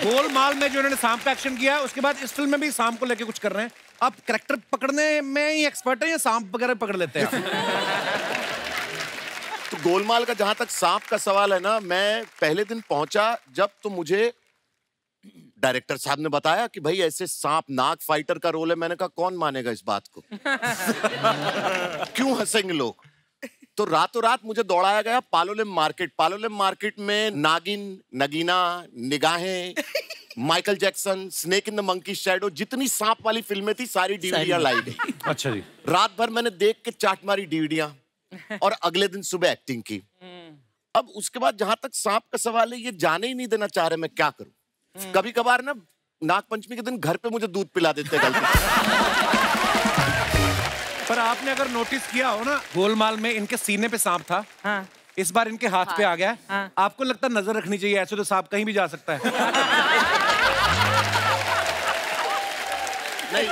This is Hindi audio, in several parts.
गोलमाल में जो इन्होंने सांप का एक्शन किया, उसके बाद इस फिल्म में भी सांप को लेके कुछ कर रहे हैं। आप कैरेक्टर पकड़ने में ही एक्सपर्ट हैं या सांप वगैरह पकड़ लेते हैं? तो गोलमाल का जहां तक सांप का सवाल है ना, मैं पहले दिन पहुंचा जब तो मुझे डायरेक्टर साहब ने बताया कि भाई ऐसे सांप नाग फाइटर का रोल है। मैंने कहा कौन मानेगा इस बात को? क्यों हंसेंगे लोग? तो रातों रात मुझे दौड़ाया गया पालोलेम मार्केट। पालोलेम मार्केट में नागिन, नगीना, निगाहें, Michael Jackson, snake in the monkey shadow, जितनी सांप वाली फिल्में थी सारी डीवीडियां लाई गई। अच्छा जी। रात भर मैंने देख के चाट मारी डीवीडियां और अगले दिन सुबह एक्टिंग की। अब उसके बाद जहां तक सांप का सवाल है, ये जाने ही नहीं देना चाह रहे, मैं क्या करूं? कभी कभार ना नाग पंचमी के दिन घर पे मुझे दूध पिला देते गलती से। पर आपने अगर नोटिस किया हो ना, गोलमाल में इनके सीने पे सांप था। हाँ। इस बार इनके हाथ पे आ गया। हाँ। आपको लगता है नजर रखनी चाहिए, ऐसे तो सांप कहीं भी जा सकता है। नहीं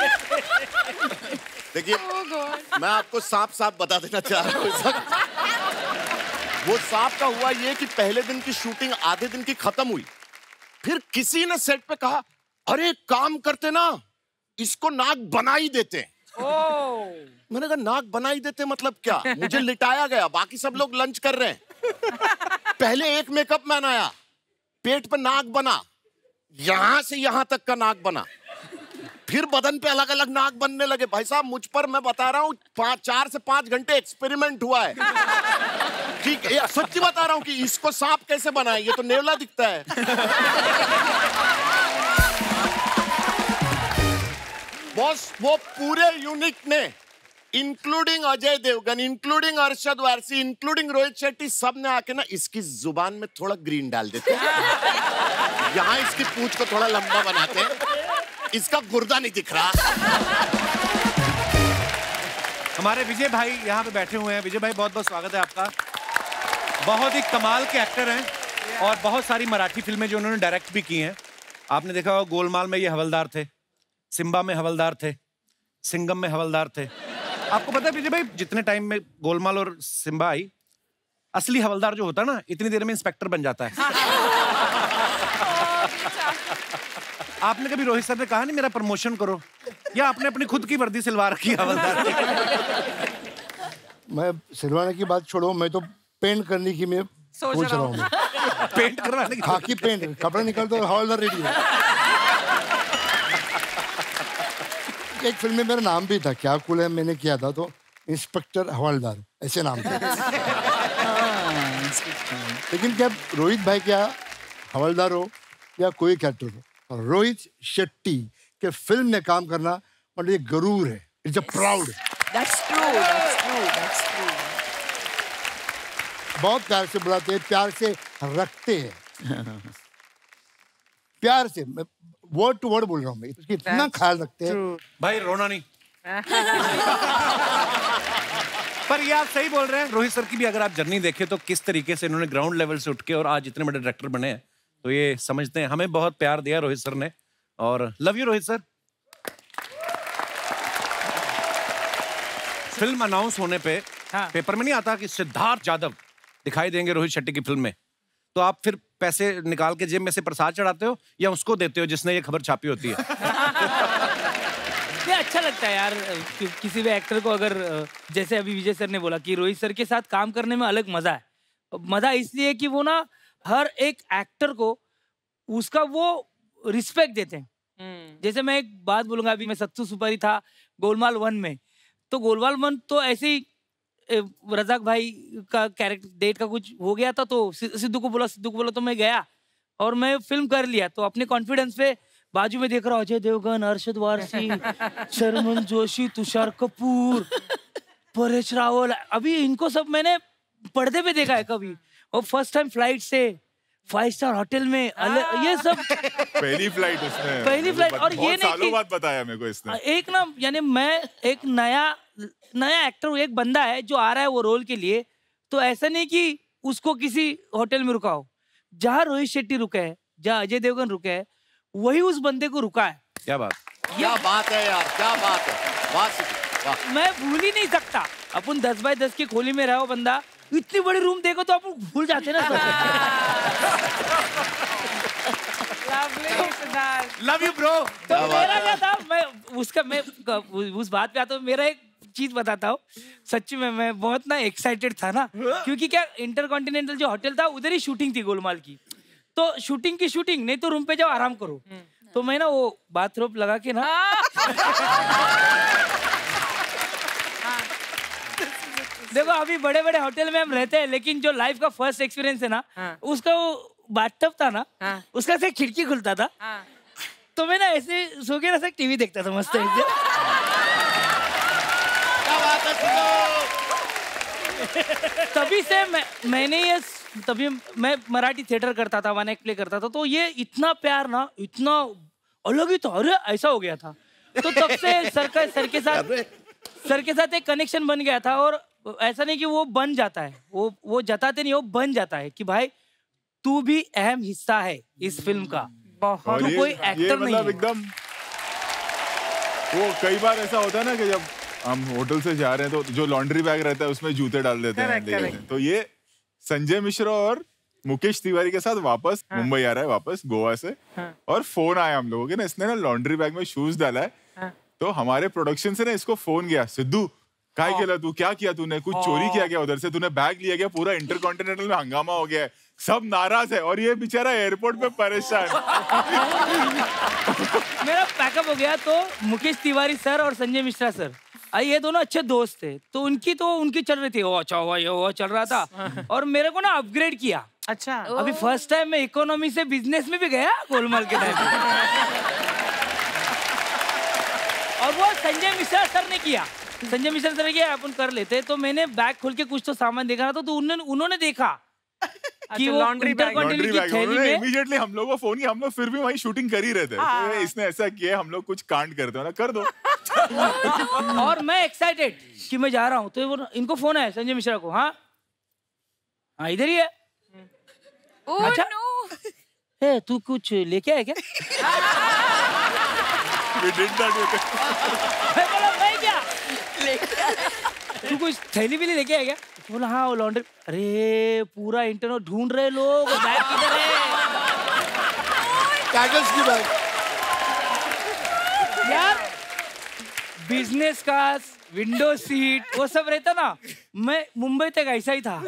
देखिए, मैं आपको साफ साफ बता देना चाह रहा हूँ। वो सांप का हुआ ये कि पहले दिन की शूटिंग आधे दिन की खत्म हुई, फिर किसी ने सेट पे कहा, अरे काम करते ना, इसको नाग बना ही देते। मैंने कहा नाग बना ही देते मतलब क्या? मुझे लिटाया गया, बाकी सब लोग लंच कर रहे हैं। पहले एक मेकअप मैन आया, पेट पे नाग बना, यहां से यहां तक का नाग बना, फिर बदन पे अलग अलग नाग बनने लगे। भाई साहब, मुझ पर मैं बता रहा हूँ 4 से 5 घंटे एक्सपेरिमेंट हुआ है। ठीक है, सच्ची बता रहा हूँ कि इसको सांप कैसे बनाए, ये तो नेवला दिखता है। बॉस, वो पूरे यूनिट ने, including Ajay Devgn, including Arshad Warsi, including Rohit Shetty, सब ने आके ना इसकी जुबान में थोड़ा ग्रीन डाल देते हैं, यहाँ इसकी पूंछ को थोड़ा लंबा बनाते हैं, इसका गुर्दा नहीं दिख रहा। हमारे विजय भाई यहाँ पे बैठे हुए हैं। विजय भाई, बहुत बहुत स्वागत है आपका। बहुत ही कमाल के एक्टर हैं और बहुत सारी मराठी फिल्में जो उन्होंने डायरेक्ट भी की हैं। आपने देखा होगा गोलमाल में ये हवलदार थे, सिम्बा में हवलदार थे, सिंघम में हवलदार थे। आपको पता है विजय भाई, जितने टाइम में गोलमाल और सिम्बा आई, असली हवलदार जो होता है ना, इतनी देर में इंस्पेक्टर बन जाता है। आपने कभी रोहित सर ने कहा नहीं मेरा प्रमोशन करो, या आपने अपनी खुद की वर्दी सिलवा रखी हवलदार की? मैं सिलवाने की बात छोड़ो, मैं तो पेंट करने की मैं सोच रहा हूँ। पेंट करवाने की? खाकी पेंट, कपड़े निकल तो हवलदार रेडी है। एक फिल्म में मेरा नाम भी था, क्या कूल है, मैंने किया था, तो इंस्पेक्टर हवलदार ऐसे नाम था। लेकिन क्या रोहित भाई क्या हवलदार हो या कोई कैरेक्टर हो, रोहित शेट्टी के फिल्म में काम करना मतलब ये गरूर है, it's a proud. That's true, that's true, that's true. बहुत प्यार से बुलाते हैं, प्यार से रखते हैं, प्यार से, वर्ड टू वर्ड बोल रहा हूँ मैं, इसकी इतना ख्याल रखते हैं। भाई रोना नहीं। पर ये आप सही बोल रहे हैं। रोहित सर की भी अगर आप जर्नी देखें तो किस तरीके से इन्होंने ग्राउंड लेवल से उठ के और आज इतने बड़े डायरेक्टर बने हैं, तो ये समझते हैं। हमें बहुत प्यार दिया रोहित सर ने, और love you Rohit sir. Film announce होने पे पेपर में नहीं आता कि सिद्धार्थ यादव दिखाई देंगे रोहित शेट्टी की फिल्म में, तो आप फिर पैसे निकाल के जेब में से प्रसाद चढ़ाते हो या उसको देते हो जिसने ये खबर छापी होती है? ये अच्छा लगता है यार, किसी भी एक्टर को अगर, जैसे अभी विजय सर ने बोला कि रोहित सर के साथ काम करने में अलग मजा है। मजा इसलिए कि वो ना हर एक एक्टर को उसका वो रिस्पेक्ट देते हैं। जैसे मैं एक बात बोलूंगा, अभी मैं सत्तू सुपारी था गोलमाल 1 में, तो गोलमाल 1 तो ऐसे ही रजाक भाई का कैरेक्टर डेट का कुछ हो गया था, तो सिद्धू को बोला तो मैं गया और मैं फिल्म कर लिया। तो अपने कॉन्फिडेंस पे बाजू में देख रहा हूँ अजय देवगन, अरशद वारसी, शर्मन जोशी, तुषार कपूर, परेश रावल, अभी इनको सब मैंने पर्दे पे देखा है कभी, और फर्स्ट टाइम फ्लाइट से 5 स्टार होटल में, ये सब पहली फ्लाइट उसने, पहली फ्लाइट। और ये नहीं सालों बाद बताया मेरे को इसने। एक ना, यानी मैं एक नया एक्टर हूँ, एक बंदा है जो आ रहा है वो रोल के लिए, तो ऐसा नहीं कि उसको किसी होटल में रुका हो। जहाँ रोहित शेट्टी रुके है, जहाँ अजय देवगन रुके है, वही उस बंदे को रुका है। क्या बात, क्या बात है यार, क्या बात है, वाह। मैं भूल ही नहीं सकता। अपन 10 बाय 10 की खोली में रहो बंदा, इतनी बड़ी रूम देखो तो अपन भूल जाते ना। Love you bro. तो मेरा क्या था, मैं उस बात पे आता हूँ। मेरा एक चीज बताता हूँ, सच्ची में मैं बहुत ना एक्साइटेड था ना, क्योंकि क्या इंटरकॉन्टिनेंटल जो होटल था उधर ही शूटिंग थी गोलमाल की। तो शूटिंग की शूटिंग, नहीं तो रूम पे जाओ आराम करो। तो मैं ना वो बाथरोब लगा के ना देखो अभी बड़े बड़े होटल में हम रहते हैं, लेकिन जो लाइफ का फर्स्ट एक्सपीरियंस है ना, उसका वो बाथटब था ना, उसका से खिड़की खुलता था। तो मैं ना ऐसे सो के ना से टीवी देखता था मस्त ऐसे। तभी से मैंने ये तभी मैं मराठी थिएटर करता था, वन एक्ट प्ले करता था, तो ये इतना प्यार ना, इतना अलग ही था। अरे ऐसा हो गया था। तो तब से सर के साथ एक कनेक्शन बन गया था। और ऐसा नहीं कि वो बन जाता है, वो जताते नहीं, वो बन जाता है कि भाई तू भी अहम हिस्सा है इस फिल्म का। और तू कोई एक्टर नहीं है। एकदम वो कई बार ऐसा होता है ना कि जब हम होटल से जा रहे हैं तो जो लॉन्ड्री बैग रहता है उसमें जूते डाल देते हैं। तो ये संजय मिश्रा और मुकेश तिवारी के साथ वापस मुंबई आ रहा है, वापस गोवा से। और फोन आया हम लोगों के ना, इसने ना लॉन्ड्री बैग में शूज डाला है। तो हमारे प्रोडक्शन से ना इसको फोन गया, सिद्धू काय केला तू, क्या किया तूने, कुछ चोरी किया गया उधर से, तूने बैग लिया गया, पूरा इंटरकॉन्टिनेंटल में हंगामा हो गया है, सब नाराज है और ये बेचारा एयरपोर्ट पे परेशान। मेरा पैकअप हो गया तो मुकेश तिवारी सर और संजय मिश्रा सर, ये दोनों अच्छे दोस्त थे। तो उनकी चल रही थी, वो अच्छा हुआ, ये हुआ चल रहा था। और मेरे को ना अपग्रेड किया। अच्छा, अभी फर्स्ट टाइम मैं इकोनॉमी से बिजनेस में भी गया गोलमाल के टाइम। और वो संजय मिश्रा सर ने किया। संजय मिश्रा सर ने किया, अपन कर लेते। तो मैंने बैग खोल के कुछ तो सामान देखा था, तो उन्होंने देखा कि वो इंटरकॉन्टिनेंटल की थैली में इमीडिएटली हम लोग को फोन किया। हम लोग फिर भी वहीं शूटिंग कर ही रहे थे। तो इसने ऐसा किया, हम लोग कुछ कांड करते हो ना, कर दो। और मैं एक्साइटेड कि मैं जा रहा हूँ। तो वो इनको फोन आया संजय मिश्रा को, हाँ इधर ही है। अच्छा ए तू कुछ लेके आया क्या? मैं बोला मैं क्या तू कुछ थैली भी लेके आया क्या? बोला हाँ वो लॉन्ड्री। अरे पूरा इंटरनेट ढूंढ रहे लोग, बैग किधर है? कागज की बैग यार, बिजनेस क्लास, विंडो सीट, वो सब रहता ना। मैं मुंबई तक ऐसा ही था।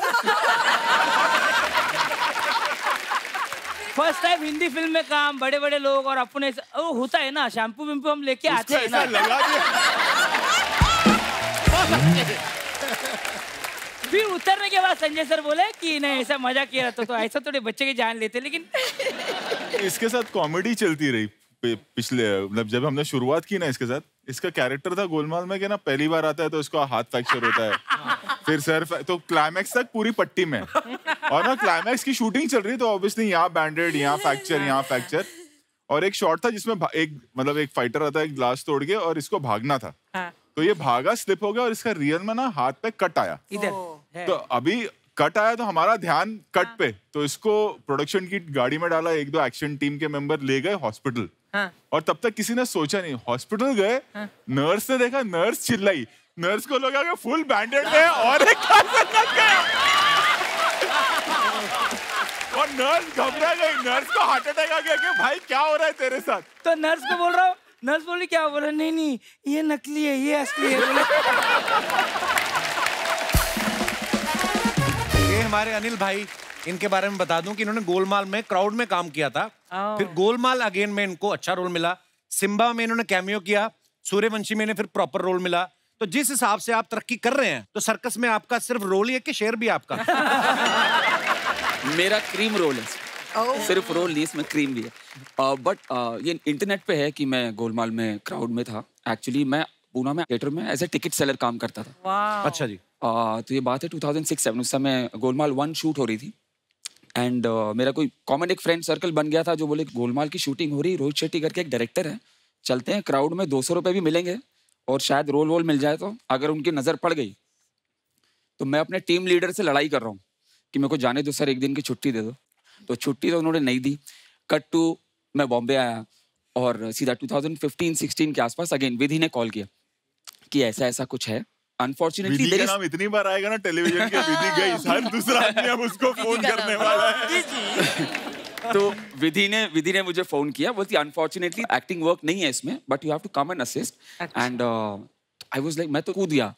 फर्स्ट टाइम हिंदी फिल्म में काम, बड़े बड़े लोग और अपने वो होता है ना, शैम्पू विम्पू हम लेके आते हैं ना। फिर उतरने के बाद संजय सर बोले कि नहीं ऐसा मजा किया तो ऐसा थोड़े बच्चे की जान लेते। लेकिन इसके साथ कॉमेडी चलती रही पिछले, मतलब जब हमने शुरुआत की ना इसके साथ। इसका कैरेक्टर था गोलमाल में कि ना पहली बार आता है तो इसको हाथ फ्रैक्चर होता है, फिर सर तो क्लाइमैक्स तक पूरी पट्टी में। और ना क्लाइमैक्स की शूटिंग चल रही तो ऑब्वियसली यहाँ बैंडेड, यहाँ फ्रैक्चर। और एक शॉट था जिसमें एक फाइटर आता है, एक ग्लास तोड़ के, और इसको भागना था। तो ये भागा, स्लिप हो गया और इसका रियल में ना हाथ पे कट आया इधर। तो अभी कट आया तो हमारा ध्यान कट पे, तो इसको प्रोडक्शन की गाड़ी में डाला, 1-2 एक्शन टीम के मेंबर ले गए हॉस्पिटल। और तब तक किसी ने सोचा नहीं, हॉस्पिटल गए, नर्स ने देखा, नर्स चिल्लाई, नर्स को लगा कि फुल बैंडेड है और एक गया। और नर्स घबरा गई, नर्स को हार्ट अटैक आ गया कि भाई क्या हो रहा है तेरे साथ। तो नर्स को बोल रहा हूँ, नर्स बोली क्या? बोला नहीं ये नकली है, ये असली है। ये हमारे अनिल भाई, इनके बारे में बता दूं कि इन्होंने गोलमाल में क्राउड में काम किया था। फिर गोलमाल अगेन में इनको अच्छा रोल मिला, सिम्बा में इन्होंने कैमियो किया, सूर्यवंशी में इन्हें फिर प्रॉपर रोल मिला। तो जिस हिसाब से आप तरक्की कर रहे हैं, तो सर्कस में आपका सिर्फ रोल ही है कि शेयर भी आपका? मेरा क्रीम रोल है, सिर्फ रोल नहीं, इसमें क्रीम भी है। बट ये इंटरनेट पे है कि मैं गोलमाल में क्राउड में था। एक्चुअली मैं पूना में थिएटर में एज ए टिकट सेलर काम करता था। अच्छा जी। तो ये बात है 2006-07, उस समय गोलमाल 1 शूट हो रही थी। एंड मेरा कोई कॉमन एक फ्रेंड सर्कल बन गया था जो बोले गोलमाल की शूटिंग हो रही, रोहित शेट्टी करके एक डायरेक्टर है, चलते हैं, क्राउड में 200 रुपये भी मिलेंगे और शायद रोल वोल मिल जाए। तो अगर उनकी नज़र पड़ गई तो मैं अपने टीम लीडर से लड़ाई कर रहा हूँ कि मेरे को जाने दो सर, 1 दिन की छुट्टी दे दो। तो छुट्टी तो उन्होंने नहीं दी। कट टू मैं बॉम्बे आया और सीधा 2015-16 के आसपास अगेन विधि ने कॉल किया कि ऐसा ऐसा कुछ है। अनफॉर्चुनेटली विधि का नाम इतनी बार आएगा ना टेलीविजन के, विधि गई, हर दूसरा आदमी अब उसको फोन करने वाला है। तो विधि ने मुझे फोन किया, बोलती अनफॉर्चुनेटली एक्टिंग वर्क नहीं है इसमें, but you have to come and assist. And I was like, मैं तो कूद गया,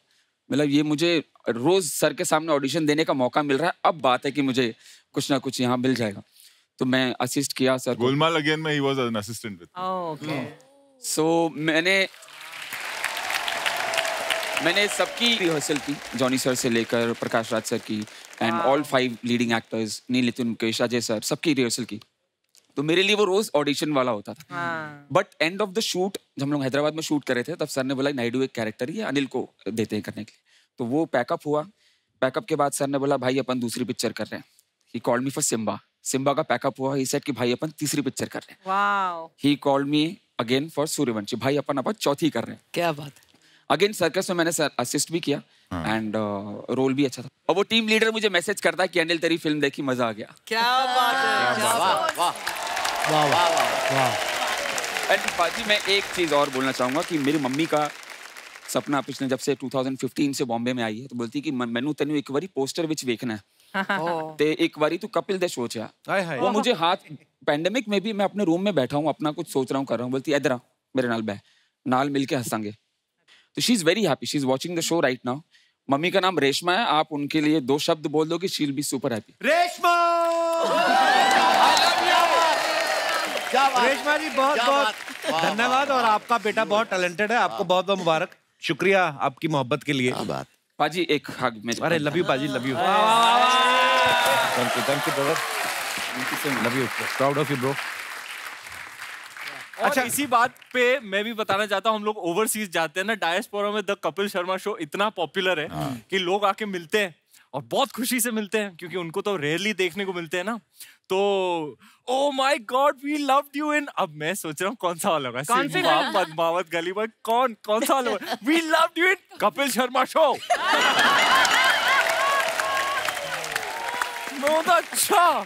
मतलब ये मुझे रोज सर के सामने ऑडिशन देने का मौका मिल रहा है, अब बात है कि मुझे कुछ ना कुछ यहाँ मिल जाएगा। तो मैं असिस्ट किया सर। गोलमाल अगेन में ही was an assistant with. Okay. So मैंने सबकी रिहर्सल की, जॉनी सर से लेकर प्रकाश राज सर की, and all 5 leading actors, Neel, Nitin, Mukesh, Ajay sir, सबकी रिहर्सल की। तो मेरे लिए वो रोज ऑडिशन वाला होता था। But end of the shoot, जब हम लोग हैदराबाद में शूट कर रहे थे, तब सर ने बोला नायडू एक कैरेक्टर ही है, अनिल को देते हैं करने के लिए। तो वो पैकअप हुआ। पैकअप के बाद सर ने बोला भाई अपन दूसरी पिक्चर कर रहे हैं। He called me for Simba. Simba का पैकअप हुआ। ही सेड कि भाई अपन तीसरी पिक्चर कर रहे हैं। Wow. He called me again for Suryavanshi. भाई अपन चौथी कर रहे हैं। क्या बात है। अगेन सर्कस में मैंने सर असिस्ट भी किया एंड रोल भी अच्छा था। और वो टीम लीडर मुझे मैसेज करता है कि अनिल तेरी फिल्म देखी, मजा आ गया। क्या बात है। वाह वाह वाह। एंड बाजी मैं एक चीज और बोलना चाहूंगा कि मेरी मम्मी का सपना पिछले जब से 2015 से बॉम्बे में आई है, तो बोलती कि मैनू तेनू एक बारी पोस्टर विच वेखना है ते एक बारी तू कपिल दे शो च आ। वो मुझे हाथ पैंडेमिक में भी मैं अपने रूम में बैठा हूँ, अपना कुछ सोच रहा हूँ, कर रहा हूँ, बोलती इधर आ मेरे नाल बह, नाल मिलके हंसांगे। तो she is very happy, she is watching the show right now. Mummy का नाम रेशमा है, आप उनके लिए 2 शब्द बोल दो कि she will be super happy. Reshma, Reshma ji बहुत बहुत धन्यवाद, और आपका बेटा बहुत टैलेंटेड है, आपको बहुत बहुत मुबारक। शुक्रिया आपकी मोहब्बत के लिए। पाजी एक हग में। अरे लव यू पाजी, love you. Thank you brother, love you, proud of you bro. अच्छा, इसी बात पे मैं भी बताना चाहता हूँ, हम लोग ओवरसीज जाते हैं ना, डायस्पोरा में द कपिल शर्मा शो इतना पॉपुलर है कि लोग आके मिलते हैं और बहुत खुशी से मिलते हैं, क्योंकि उनको तो रेयरली देखने को मिलते हैं ना। तो oh my god we loved you in, अब मैं सोच रहा हूँ कौन सा वाला होगा, सिम्बा, पद्मावत, गली बॉय, कौन सा वाला होगा? We loved you in Kapil Sharma show. बहुत अच्छा।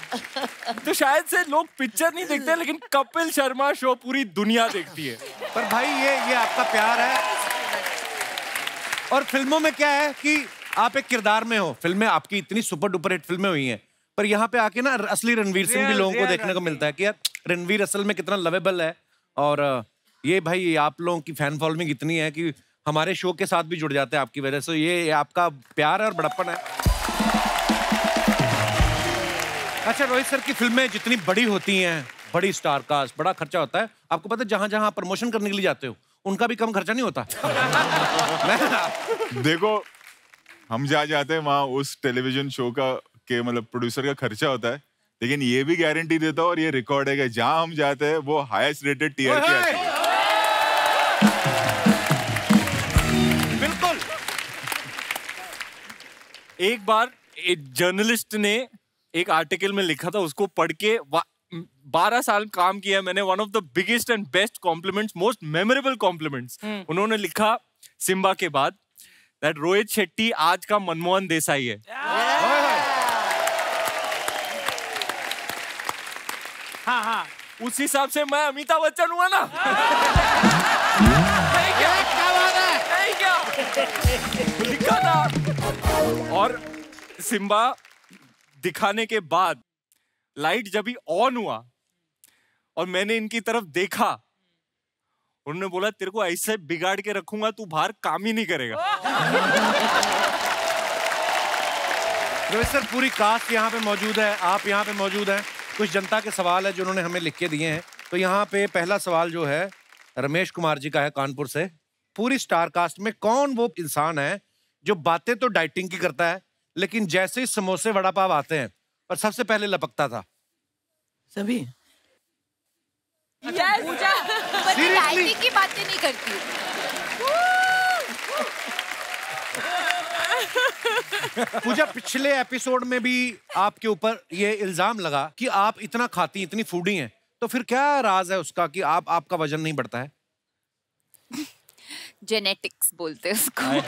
तो शायद से लोग पिक्चर नहीं देखते, लेकिन कपिल शर्मा शो पूरी दुनिया देखती है। पर भाई ये आपका प्यार है, और फिल्मों में क्या है कि आप एक किरदार में हो। फिल्में आपकी इतनी सुपर डुपर हिट फिल्में हुई हैं, पर यहाँ पे आके ना असली रणवीर सिंह भी लोगों को देखने को मिलता है कि यार रणवीर असल में कितना लवेबल है। और ये भाई आप लोगों की फैन फॉलोइंग इतनी है कि हमारे शो के साथ भी जुड़ जाते हैं आपकी वजह से। ये आपका प्यार है और बड़प्पन है। अच्छा, रोहित सर की फिल्में जितनी बड़ी होती हैं, बड़ी स्टार कास्ट, बड़ा खर्चा होता है। आपको पता है जहां जहां प्रमोशन करने के लिए जाते हो उनका भी कम खर्चा नहीं होता। देखो हम जहाँ जाते हैं वहाँ उस टेलीविजन शो का के मतलब प्रोड्यूसर का खर्चा होता है, लेकिन ये भी गारंटी देता हूँ और ये रिकॉर्ड है कि जहाँ हम जाते हैं वो हाईएस्ट रेटेड टीआरपी आती है। बिल्कुल। एक बार एक जर्नलिस्ट ने एक आर्टिकल में लिखा था, उसको पढ़ के 12 साल काम किया मैंने। One of the biggest and best compliments, most memorable compliments उन्होंने लिखा सिम्बा के बाद, दैट रोहित शेट्टी आज का मनमोहन देसाई है। हाँ, उस हिसाब से मैं अमिताभ बच्चन हुआ ना। नहीं क्या लिखा था। और सिम्बा दिखाने के बाद लाइट जब ही ऑन हुआ और मैंने इनकी तरफ देखा, उन्होंने बोला तेरे को ऐसे बिगाड़ के रखूंगा तू बाहर काम ही नहीं करेगा। रोहित सर, पूरी कास्ट यहाँ पे मौजूद है, आप यहाँ पे मौजूद हैं। कुछ जनता के सवाल है जो उन्होंने हमें लिख के दिए हैं। तो यहाँ पे पहला सवाल जो है रमेश कुमार जी का है, कानपुर से। पूरी स्टार कास्ट में कौन वो इंसान है जो बातें तो डाइटिंग की करता है, लेकिन जैसे ही समोसे वड़ा पाव आते हैं और सबसे पहले लपकता था? सभी। डाइटिंग की बातें नहीं करती। पूजा, पिछले एपिसोड में भी आपके ऊपर ये इल्जाम लगा कि आप इतना खाती, इतनी फूडी हैं, तो फिर क्या राज है उसका कि आपका वजन नहीं बढ़ता है? जेनेटिक्स बोलते हैं उसको,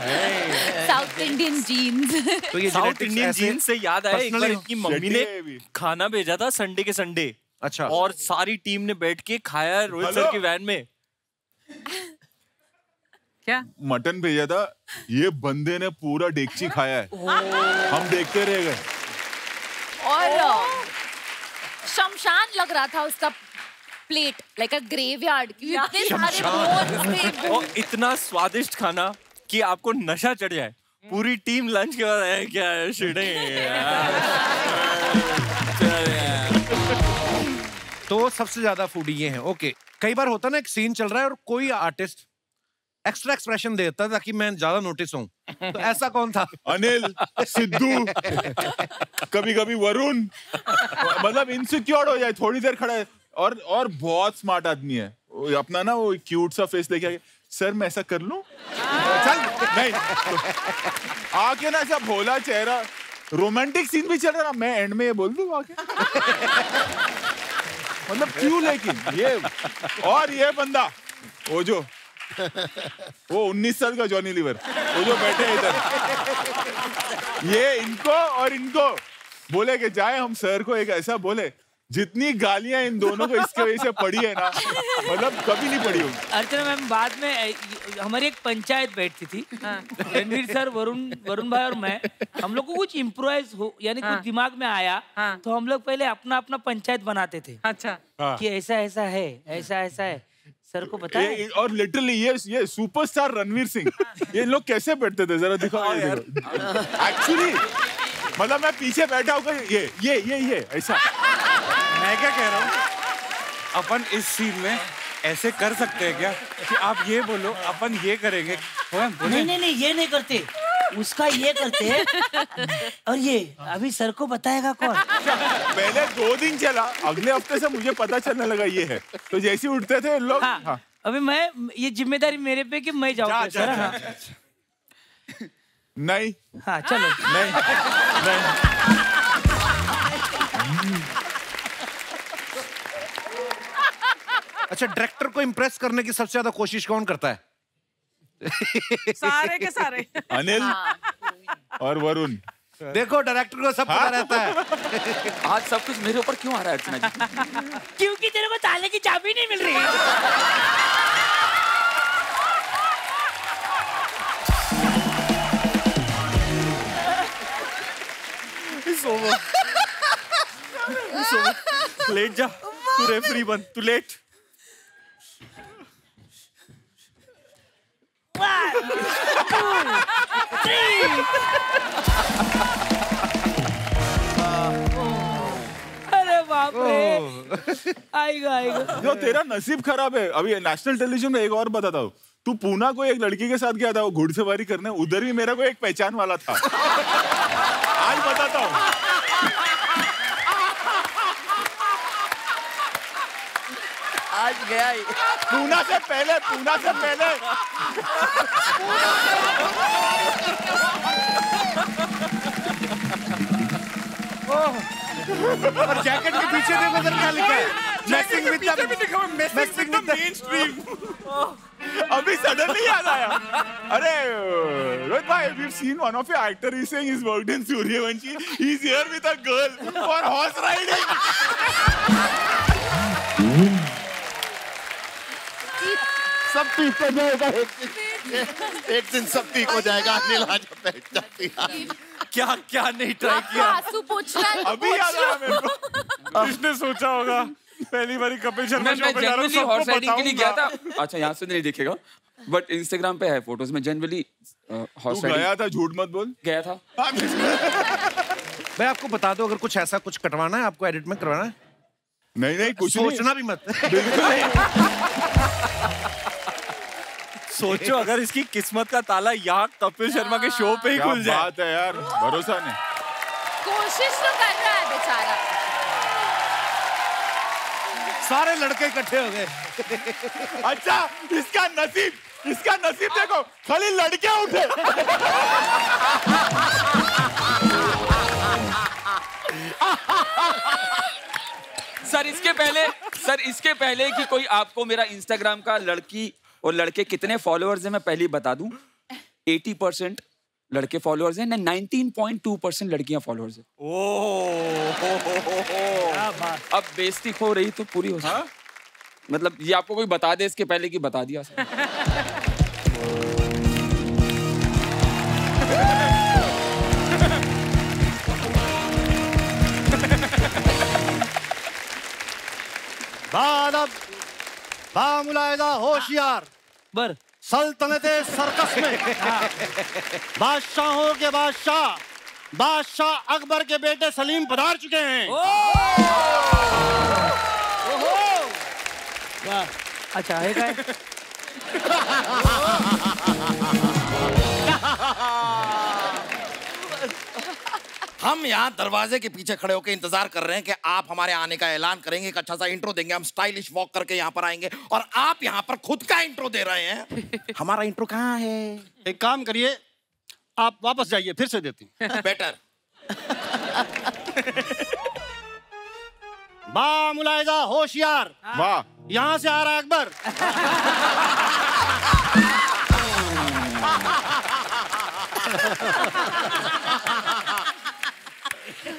साउथ इंडियन जीन्स। तो ये साउथ इंडियन जीन्स से याद आया, एक बार इनकी मम्मी ने खाना भेजा था संडे के संडे। अच्छा। और सारी टीम ने बैठ के खाया रोहित सर की वैन में। क्या मटन भेजा था, ये बंदे ने पूरा डेगची खाया है। हम देखते रह गए। और शमशान लग रहा था उसका प्लेट, लाइक अ ग्रेवयार्ड। इतने सारे bones थे। और इतना स्वादिष्ट खाना कि आपको नशा चढ़ जाए। पूरी टीम लंच के बाद है क्या शिड़े। तो सबसे ज्यादा फूडी ये हैं। ओके, कई बार होता ना एक सीन चल रहा है और कोई आर्टिस्ट एक्स्ट्रा एक्सप्रेशन देता है ताकि मैं ज्यादा नोटिस हूं, तो ऐसा कौन था? अनिल, सिद्धू, कभी कभी वरुण, मतलब इनसिक्योर हो जाए, थोड़ी देर खड़ा है और बहुत स्मार्ट आदमी है, अपना ना वो क्यूट सा फेस लेके सर मैं ऐसा कर लूं? चल नहीं, आके ना ऐसा भोला चेहरा, रोमांटिक सीन भी चल रहा, मैं एंड में ये बोल दूं आके। मतलब क्यों? लेकिन ये और ये बंदा वो 19 साल का जॉनी लीवर, वो जो बैठे हैं इधर, ये इनको बोले कि जाए हम सर को एक ऐसा बोले, जितनी गालियां इन दोनों को इसके वजह से पड़ी है ना, मतलब कभी नहीं पड़ी होगी। अर्चना मैम, बाद में हमारी एक पंचायत बैठती थी, रणवीर सर, वरुण भाई और मैं, हम लोग को कुछ इम्प्रोवाइज हो, यानी कुछ दिमाग में आया, तो हम लोग पहले अपना पंचायत बनाते थे। अच्छा। कि ऐसा ऐसा है, ऐसा ऐसा है, सर को पता है। और लिटरली ये सुपरस्टार रणवीर सिंह, ये लोग कैसे बैठते थे जरा दिखाओ यार। एक्चुअली मतलब मैं पीछे बैठा होकर ये ऐसा। मैं क्या कह रहा हूँ, अपन इस सीन में ऐसे कर सकते हैं क्या कि आप ये बोलो, अपन ये करेंगे? नहीं, ये नहीं करते, उसका ये करते हैं। और ये अभी सर को बताएगा कौन? पहले 2 दिन चला, अगले हफ्ते से मुझे पता चलने लगा ये है, तो जैसे ही उठते थे लोग। हाँ। अभी मैं, ये जिम्मेदारी मेरे पे कि मैं जाऊँ सर? हाँ। नहीं। हाँ चलो। नहीं। अच्छा, डायरेक्टर को इम्प्रेस करने की सबसे ज्यादा कोशिश कौन करता है? सारे के सारे। अनिल और वरुण। देखो डायरेक्टर को सब पता रहता है। आज सब कुछ मेरे ऊपर क्यों आ रहा है अर्चना जी? क्योंकि तेरे को ताले की चाबी नहीं मिल रही। लेट जा, तू रेफरी बन, तू लेट। अरे बाप रे, आएगा। जो तेरा नसीब खराब है। अभी नेशनल टेलीविजन में एक और बताता हूँ, तू पूना को एक लड़की के साथ गया था वो घुड़सवारी करने, उधर भी मेरा को एक पहचान वाला था। आज बताता हूँ। आज गया ही। पूना से पहले और जैकेट के पीछे देखो सर क्या लिखा है, मैसिंग विद द मेनस्ट्रीम। अभी सडनली याद आया। अरे रोहित भाई, we've seen one of your actor, he's saying he's worked in Suryavanshi, he's here with a girl for horse riding. सब ठीक हो जाएगा एक दिन सब ठीक हो जाएगा। अनिल आज बैठ जाती है। क्या नहीं ट्राई किया? आंसू पोंछ रहा है। अभी याद आया मेरे को। किसने सोचा होगा पहली बारी कपिल शर्मा शो पे जा रहा हूं, सबको हॉर्स राइडिंग के लिए गया बताऊंगा। था। अच्छा, यहाँ से नहीं दिखेगा, बट इंस्टाग्राम पे है फोटोज में। जनरली हॉर्स राइडिंग गया था, झूठ मत बोल। गया था। मैं आपको बता दूं, अगर कुछ ऐसा कुछ कटवाना है, आपको एडिट में करवाना है, नहीं कुछ सोचना भी मत। बिल्कुल नहीं। सोचो अगर इसकी किस्मत का ताला यहाँ कपिल शर्मा के शो पे ही क्या खुल जाए। बात है यार, भरोसा नहीं। कोशिश तो कर रहा है बेचारा। सारे लड़के इकट्ठे हो गए। अच्छा, इसका नसीब देखो, खाली लड़के उठे। सर इसके पहले कि कोई आपको मेरा इंस्टाग्राम का लड़की और लड़के कितने फॉलोअर्स हैं मैं पहले बता दूं। 80% लड़के फॉलोअर्स हैं, 19.2% लड़कियां फॉलोअर्स हैं। अब बेइज्जती हो रही तो पूरी हो सकती। मतलब ये आपको कोई बता दे इसके पहले कि बता दिया सर। बादब बामुलायदा होशियार बर सल्तनते सर्कस में बादशाहों के बादशाह अकबर के बेटे सलीम पधार चुके हैं। वाह अच्छा है क्या? हम यहाँ दरवाजे के पीछे खड़े होकर इंतजार कर रहे हैं कि आप हमारे आने का ऐलान करेंगे, एक अच्छा सा इंट्रो देंगे, हम स्टाइलिश वॉक करके यहाँ पर आएंगे और आप यहाँ पर खुद का इंट्रो दे रहे हैं। हमारा इंट्रो कहाँ है? एक काम करिए, आप वापस जाइए, फिर से देती हूँ। बेटर। बामुलायदा होशियार, वाह, यहाँ से आ रहा है अकबर।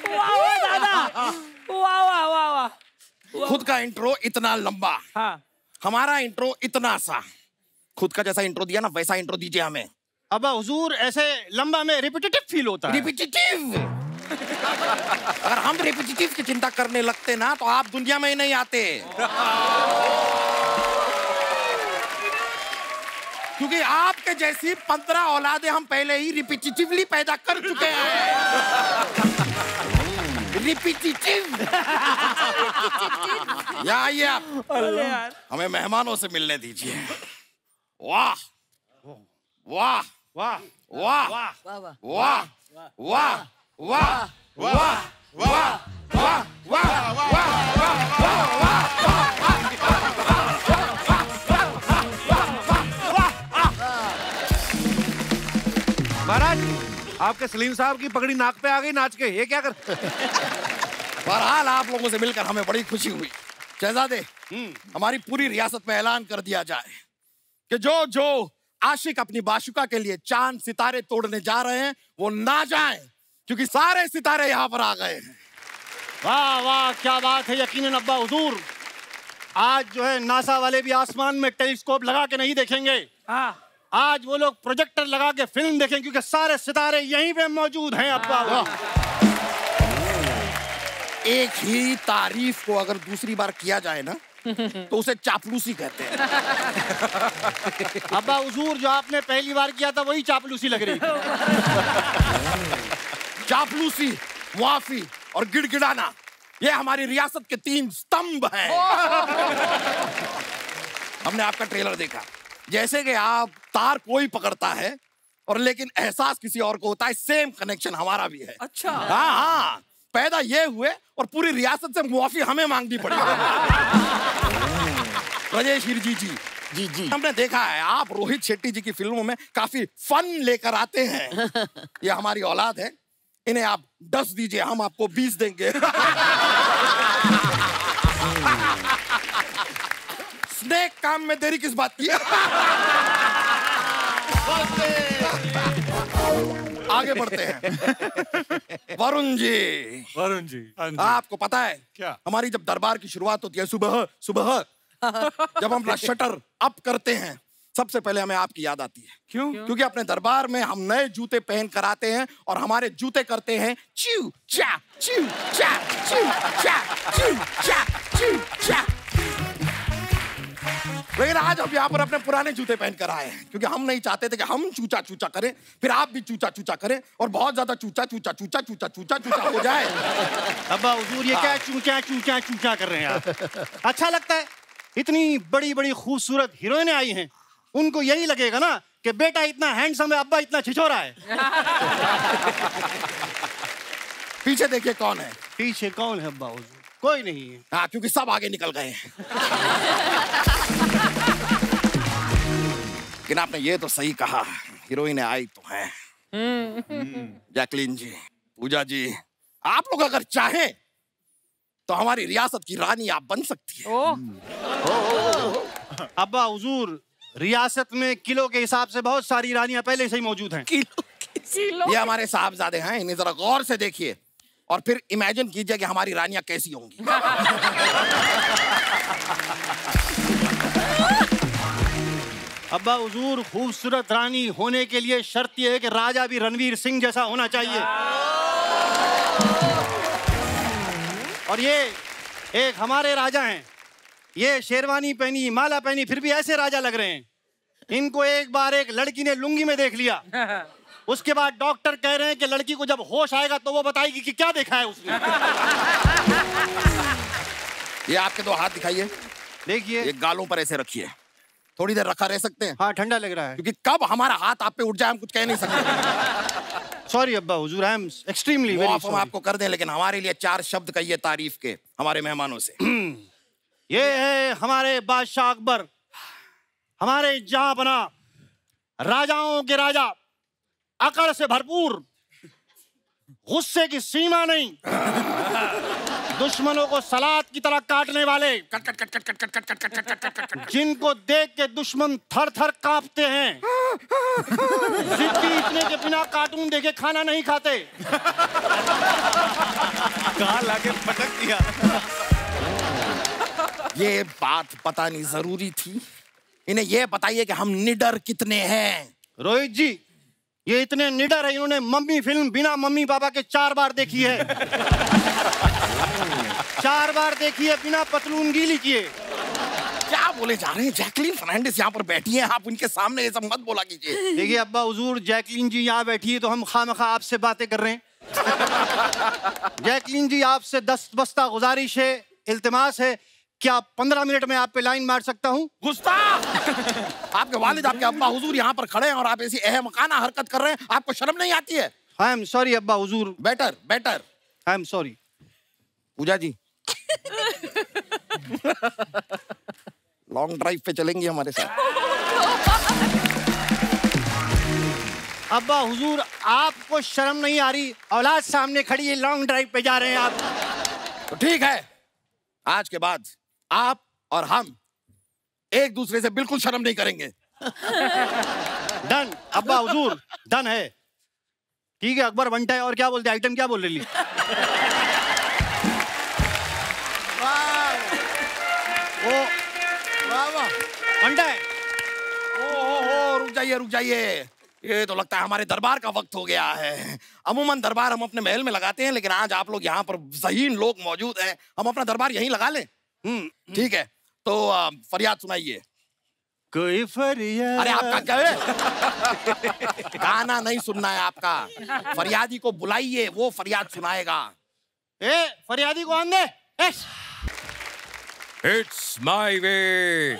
वाह दादा, वाह वाह वाह वाह। खुद का इंट्रो इतना लंबा, हाँ हमारा इंट्रो इतना सा। खुद का जैसा इंट्रो दिया ना वैसा इंट्रो दीजिए हमें। अब हुजूर ऐसे लंबा में रिपीटेटिव फील होता है। रिपीटेटिव? अगर हम रिपीटेटिव की चिंता करने लगते ना तो आप दुनिया में ही नहीं आते। क्योंकि आपके जैसी 15 औलादे हम पहले ही रिपीटेटिवली पैदा कर चुके हैं। रिपीटेटिव। यहाँ आइए आप, हमें मेहमानों से मिलने दीजिए। वाह वाह वाह वाह वाह वाह वाह वाह वाह वाह वाह वाह वाह महाराज आपके सलीम साहब की पगड़ी नाक पे आ गई नाच के, ये क्या कर? बहरहाल आप लोगों से मिलकर हमें बड़ी खुशी हुई। शहजादे, हमारी पूरी रियासत में ऐलान कर दिया जाए कि जो जो आशिक अपनी बाशुका के लिए चांद सितारे तोड़ने जा रहे हैं वो ना जाएं, क्योंकि सारे सितारे यहाँ पर आ गए हैं। वाह वाह क्या बात है। यकीनन अब्बा हुजूर, आज जो है नासा वाले भी आसमान में टेलीस्कोप लगा के नहीं देखेंगे। हाँ आज वो लोग प्रोजेक्टर लगा के फिल्म देखेंगे, क्योंकि सारे सितारे यहीं पे मौजूद हैं अब्बा। एक ही तारीफ को अगर दूसरी बार किया जाए ना तो उसे चापलूसी कहते हैं। अब्बा हुजूर, जो आपने पहली बार किया था वही चापलूसी लग रही थी। चापलूसी, मुआफी और गिड़गिड़ाना, ये हमारी रियासत के 3 स्तंभ हैं। हमने आपका ट्रेलर देखा, जैसे कि आप तार कोई पकड़ता है और लेकिन एहसास किसी और को होता है, सेम कनेक्शन हमारा भी है। अच्छा हाँ हाँ, पैदा ये हुए और पूरी रियासत से मुआफी हमें मांगनी पड़ी। राजेश हिरजी जी, जी जी, हमने देखा है आप रोहित शेट्टी जी की फिल्मों में काफी फन लेकर आते हैं। ये हमारी औलाद है, इन्हें आप 10 दीजिए, हम आपको 20 देंगे। स्नेक काम में देरी किस बात की? आगे बढ़ते हैं। वरुण जी, आपको पता है क्या? हमारी जब दरबार की शुरुआत होती है सुबह सुबह, जब हम अपना शटर अप करते हैं, सबसे पहले हमें आपकी याद आती है। क्यों? क्योंकि अपने दरबार में हम नए जूते पहन कर आते हैं और हमारे जूते करते हैं च्यू चा च्यू चा च्यू चा च्यू चा च्यू चा। लेकिन आज हम यहाँ पर अपने पुराने जूते पहन कर आए हैं, क्योंकि हम नहीं चाहते थे कि हम चूचा चूचा करें, फिर आप भी चूचा चूचा करें और बहुत ज्यादा चूचा चूचा चूचा चूचा चूचा चूचा हो जाए। अब्बा हुजूर, ये क्या चूचा चूचा चूचा कर रहे हैं आप? अच्छा लगता है? इतनी बड़ी बड़ी खूबसूरत हीरोइनें आई हैं, उनको यही लगेगा ना कि बेटा इतना हैंडसम है, अब्बा इतना छिछोरा है। पीछे देखिए कौन है। पीछे कौन है अब्बा हुजूर? कोई नहीं है। हाँ, क्योंकि सब आगे निकल गए हैं। लेकिन आपने ये तो सही कहा, हीरोइनें आई तो हैं। जैकलीन जी, पूजा जी, आप लोग अगर चाहें तो हमारी रियासत की रानी आप बन सकती है। अब्बा हुजूर, रियासत में किलो के हिसाब से बहुत सारी रानियां पहले से ही मौजूद हैं। ये हमारे साहबजादे हैं, इन्हें जरा गौर से देखिए और फिर इमेजिन कीजिए कि हमारी रानियां कैसी होंगी। अब्बा हुजूर, खूबसूरत रानी होने के लिए शर्त यह है कि राजा भी रणवीर सिंह जैसा होना चाहिए। और ये एक हमारे राजा हैं, ये शेरवानी पहनी, माला पहनी, फिर भी ऐसे राजा लग रहे हैं। इनको एक बार एक लड़की ने लुंगी में देख लिया, उसके बाद डॉक्टर कह रहे हैं कि लड़की को जब होश आएगा तो वो बताएगी कि क्या देखा है उसने। ये आपके 2 हाथ दिखाइए। देखिए, ये गालों पर ऐसे रखिए। थोड़ी देर रखा रह सकते हैं? हाँ, ठंडा लग रहा है। क्योंकि कब हमारा हाथ आप पे उठ जाए हम कुछ कह नहीं सकते। सॉरी अब्बा हुजूर, I am extremely very sorry. हम आपको कर दें, लेकिन हमारे लिए 4 शब्द कहिए तारीफ के हमारे मेहमानों से। ये है हमारे बादशाह अकबर, हमारे जहां बना, राजाओं के राजा, अकड़ से भरपूर, गुस्से की सीमा नहीं, दुश्मनों को सलाद की तरह काटने वाले, जिनको देख के दुश्मन थर थर कांपते हैं, जिद्दी इतने के बिना कार्टून देखे खाना नहीं खाते। कहाँ लाके पटक दिया। ये बात बतानी जरूरी थी। इन्हें ये बताइए कि हम निडर कितने हैं। रोहित जी, ये इतने निडर है, इन्होंने मम्मी फिल्म बिना मम्मी पापा के 4 बार देखी है। 4 बार देखी है बिना पतलून गीली किए। क्या बोले जा रहे हैं? जैकलीन फर्नांडिस यहाँ पर बैठी हैं, आप उनके सामने ये सब मत बोला कीजिए। देखिए अब्बा हुजूर, जैकलीन जी यहाँ बैठी है तो हम खामखा आपसे बातें कर रहे हैं। जैकलीन जी, आपसे 10 बस्ता गुजारिश है, इल्तिमास है, क्या 15 मिनट में आप पे लाइन मार सकता हूँ? गुस्ताख! आपके वालिद, आपके अब्बा हुजूर यहाँ पर खड़े हैं और आप ऐसी अहमकाना हरकत कर रहे हैं, आपको शर्म नहीं आती है? आई एम सॉरी अब्बा हुजूर। Better better. I am sorry. Pooja ji, long drive पे चलेंगी हमारे साथ? अब्बा हुजूर, आपको शर्म नहीं आ रही? औलाद सामने खड़ी है, लॉन्ग ड्राइव पे जा रहे हैं आप। तो ठीक है, आज के बाद आप और हम एक दूसरे से बिल्कुल शर्म नहीं करेंगे। डन अब्बा हुजूर, डन है। ठीक है, अकबर बनता है। और क्या बोलते, आइटम क्या बोल रही? बनता है। ओ, रुक जाइए। ये तो लगता है हमारे दरबार का वक्त हो गया है। अमूमन दरबार हम अपने महल में लगाते हैं, लेकिन आज आप लोग यहाँ पर ज़हीन लोग मौजूद हैं, हम अपना दरबार यहीं लगा लें। ठीक है, तो फरियाद सुनाइए। कोई फरियाद। अरे आपका क्या है? गाना नहीं सुनना है आपका, फरियादी को बुलाइए, वो फरियाद सुनाएगा। फरियादी को आन दे। इट्स माई वे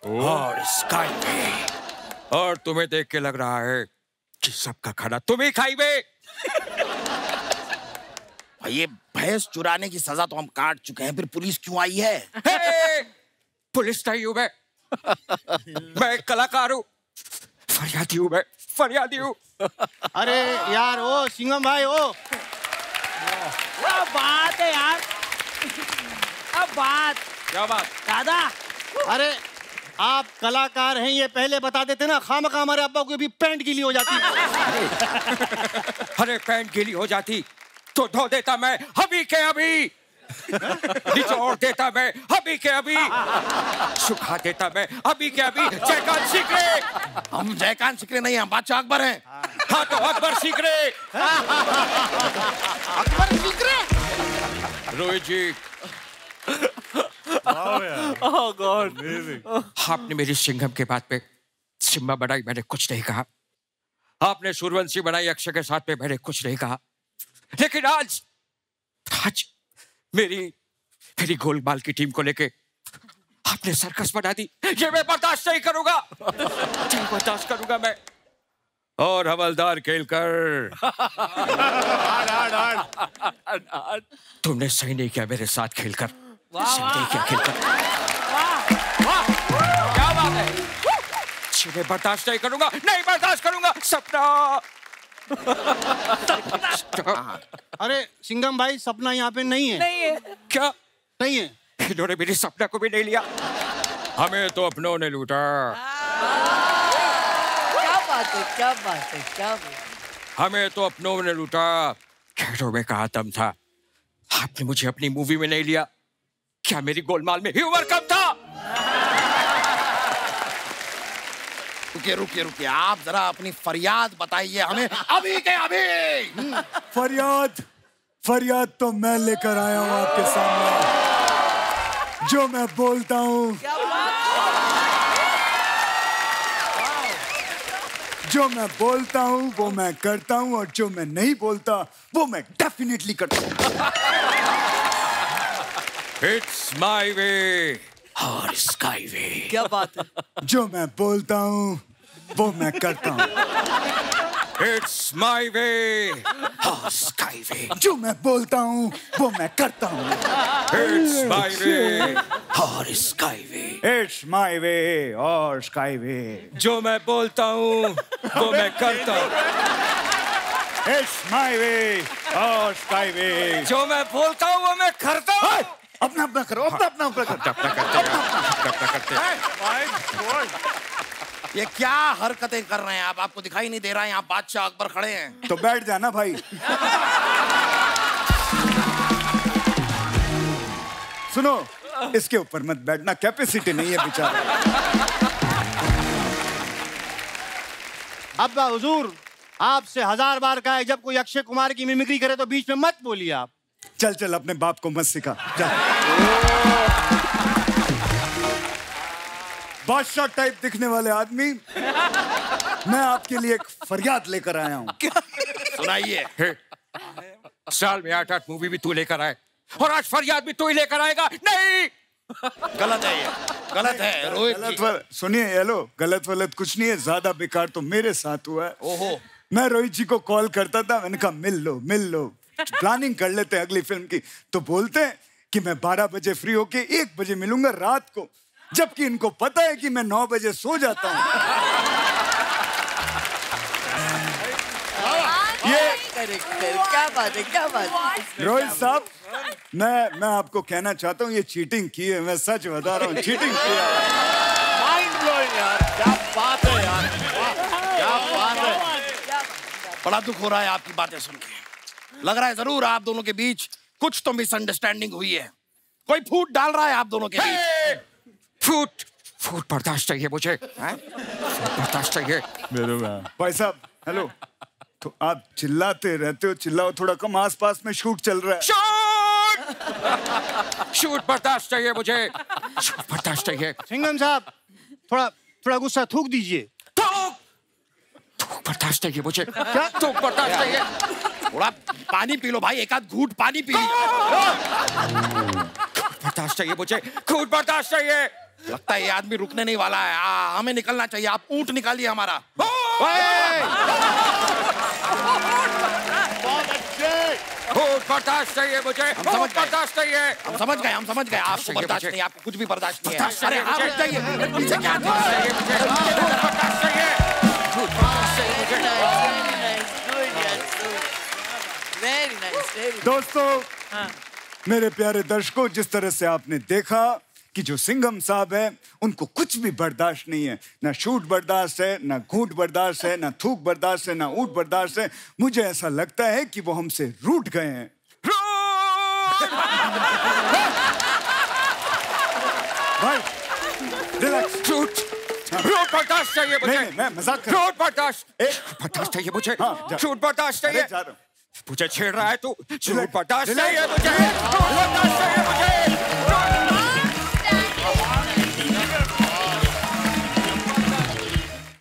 और स्काई वे, और तुम्हें देख के लग रहा है कि सबका खाना तुम ही खाइबे। ये भैंस चुराने की सजा तो हम काट चुके हैं, फिर पुलिस क्यों आई है? पुलिस नहीं हूं मैं कलाकार हूँ, फरियादी हूँ मैं, फरियादी हूँ। अरे यार, ओ सिंघम भाई, ओ क्या बात है यार, क्या बात दादा। अरे आप कलाकार हैं, ये पहले बता देते ना, खामखा हमारे अब्बा को भी पैंट गीली हो जाती। अरे पैंट गीली हो जाती तो धो देता मैं अभी के अभी, निचोड़ देता मैं अभी के अभी, सुखा देता मैं अभी के अभी। जयकान सिकरे। हम जयकान सिकरे नहीं, हम बादशाह अकबर हैं। हाँ तो अकबर सिकरे। अकबर सिकरे। रोहित जी, ओह गॉड, आपने मेरी सिंघम के बात पे सिम्बा बनाई, मैंने कुछ नहीं कहा। आपने सूर्यवंशी बनाई अक्षय के साथ पे, मैंने कुछ नहीं कहा। लेकिन आज मेरी गोलमाल की टीम को लेके आपने सर्कस बना दी, ये मैं बर्दाश्त नहीं करूंगा, नहीं बर्दाश्त करूंगा मैं। और हवलदार केलकर, तुमने सही नहीं किया मेरे साथ खेलकर, सही नहीं किया खेलकर। क्या बात है, मैं बर्दाश्त नहीं करूंगा, नहीं बर्दाश्त करूंगा। सपना। अरे सिंघम भाई, सपना यहाँ पे नहीं है। नहीं है। क्या नहीं है? इन्होंने मेरी सपना को भी नहीं लिया, हमें तो अपनों ने लूटा। क्या बात है, क्या बात है, क्या बात है। हमें तो अपनों ने लूटा, खैरों में कहा दम था। आपने मुझे अपनी मूवी में नहीं लिया, क्या मेरी गोलमाल में ह्यूमर कम था? रुकिए, आप जरा अपनी फरियाद बताइए हमें अभी के अभी। फरियाद तो मैं लेकर आया हूं आपके सामने। जो मैं बोलता हूँ, जो मैं बोलता हूँ वो मैं करता हूँ, और जो मैं नहीं बोलता वो मैं डेफिनेटली करता हूँ। इट्स माय वे और स्काई वे। क्या बात है? जो मैं बोलता हूँ वो मैं करता हूँ। इट्स माय वे और स्काई वे। जो मैं बोलता हूँ वो मैं करता हूँ। इट्स माय वे और sky way. It's my way और स्काई वे। जो मैं बोलता हूँ वो मैं करता हूँ। इट्स माय वे और स्काई वे। जो मैं बोलता हूँ वो मैं करता हूँ। अपना अपना करो, अपना अपना करो, अपना करते हैं। ये क्या हरकतें कर रहे हैं आप? आपको दिखाई नहीं दे रहा है यहाँ बादशाह अकबर खड़े हैं? तो बैठ जाना भाई। सुनो, इसके ऊपर मत बैठना, कैपेसिटी नहीं है बेचारा। अब्बा हुजूर, आपसे 1000 बार कहा है, जब कोई अक्षय कुमार की मिमिक्री करे तो बीच में मत बोलिए आप। चल चल, अपने बाप को मत सिखा, जा। बादशाह टाइप दिखने वाले आदमी, मैं आपके लिए एक फरियाद लेकर आया हूँ। सुनाइए। साल में 8-8 मूवी भी तू लेकर आए, और आज फरियाद भी तू ही लेकर आएगा? नहीं, गलत है ये, गलत है रोहित जी। सुनिए, हेलो, गलत वलत कुछ नहीं है, ज्यादा बेकार तो मेरे साथ हुआ है। ओहो। मैं रोहित जी को कॉल करता था, मैंने कहा मिल लो, प्लानिंग कर लेते हैं अगली फिल्म की। तो बोलते हैं कि मैं 12 बजे फ्री होके 1 बजे मिलूंगा रात को, जबकि इनको पता है कि मैं 9 बजे सो जाता हूँ। ये क्या बात है, क्या बात है? रोहित साहब, मैं आपको कहना चाहता हूँ, ये चीटिंग की है, मैं सच बता रहा हूँ, चीटिंग की है। माइंड ब्लोइंग यार, क्या बात है यार, क्या बात है। बड़ा दुख हो रहा है आपकी बातें सुन के। लग रहा है जरूर आप दोनों के बीच कुछ तो मिसअंडरस्टैंडिंग हुई है। कोई फूट डाल रहा है आप दोनों के बीच। फूट बर्दाश्त चाहिए मुझे, बर्दाश्त चाहिए। भाई साहब, हेलो, तो आप चिल्लाते रहते हो, चिल्लाओ थोड़ा कम, आसपास में शूट चल रहा है। शूट बर्दाश्त चाहिए मुझे, शूट बर्दाश्त चाहिए। सिंघम साहब, थोड़ा गुस्सा थूक दीजिए। थूक बर्दाश्त चाहिए मुझे। क्या थूक बर्दाश्त चाहिए? थोड़ा पानी पी लो भाई, एक आध घूंट पानी पी लो। बर्दाश्त चाहिए मुझे, खून बर्दाश्त चाहिए। लगता है ये आदमी रुकने नहीं वाला है। हमें निकलना चाहिए, आप ऊंट निकालिए हमारा। खून बर्दाश्त चाहिए मुझे, बर्दाश्त चाहिए। हम समझ गए, आपको बर्दाश्त नहीं, आपको कुछ भी बर्दाश्त नहीं है। अरे हाँ, रुक जाइए, पीछे क्या चाहिए मुझे, बर्दाश्त चाहिए। दोस्तों, मेरे प्यारे दर्शकों, जिस तरह से आपने देखा कि जो सिंघम साहब है उनको कुछ भी बर्दाश्त नहीं है, ना शूट बर्दाश्त है, ना घूंट बर्दाश्त है, ना थूक बर्दाश्त है, ना ऊँट बर्दाश्त है। मुझे ऐसा लगता है कि वो हमसे रूठ गए हैं। भाई रिलैक्स। रूट बर्दाश्त चाहिए मुझे। नहीं, मैं मजाक कर रहा हूं। रूट बर्दाश्त चाहिए मुझे। रूट बर्दाश्त चाहिए। मुझे छेड़ रहा है तू। रूट बर्दाश्त चाहिए मुझे। रूट बर्दाश्त चाहिए मुझे।